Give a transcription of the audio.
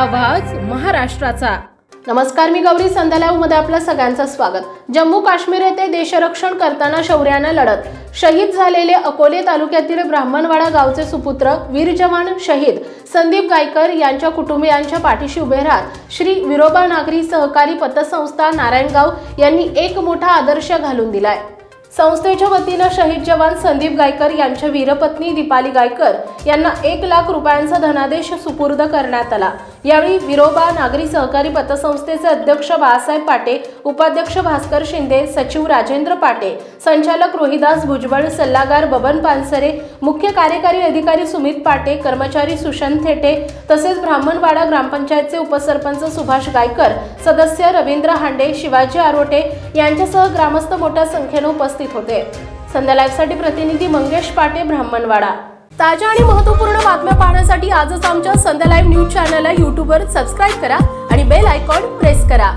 आवाज महाराष्ट्राचा। नमस्कार, मी गौरी संध्यालाईव्ह मध्ये आपलं सगळ्यांचं स्वागत। जम्मू काश्मीर येथे देशरक्षण करताना शौर्याने लढत शहीद झालेले अकोले तालुक्यातील ब्राह्मणवाडा गावचे सुपुत्र वीर जवान शहीद संदीप गायकर यांच्या कुटुंबियांच्या पाठीशी उभे राहत श्री विरोबा नागरी सहकारी पतसंस्था नारायणगाव यांनी एक मोठा आदर्श घालून दिलाय। संस्थेच्या वतीने शहीद जवान संदीप गायकर यांच्या वीरपत्नी दीपाली गायकर यांना 1 लाख रुपयांचा धनादेश सुपूर्द करण्यात आला। यावेळी विरोबा नागरी सहकारी पतसंस्थेचे अध्यक्ष बाळासाहेब पाटे, उपाध्यक्ष भास्कर शिंदे, सचिव राजेंद्र पाटे, संचालक रोहिदास भुजबळ, सल्लागार बबन पानसरे, मुख्य कार्यकारी अधिकारी सुमित पाटे, कर्मचारी सुशांत थेटे तसेच ब्राह्मणवाडा ग्रामपंचायतचे उपसरपंच सुभाष गायकर, सदस्य रवींद्र हांडे, शिवाजी आरोटे यांच्यासह ग्रामस्थ मोठ्या संख्येने उपस्थित होते। संध्यालाईव्हसाठी प्रतिनिधी मंगेश पाटे, ब्राह्मणवाडा। ताज्या आणि महत्त्वपूर्ण बातम्या पाहण्यासाठी आजच आमच्या संध्यालाईव्ह न्यूज चॅनलला YouTube वर सबस्क्राइब करा आणि बेल आयकॉन प्रेस करा।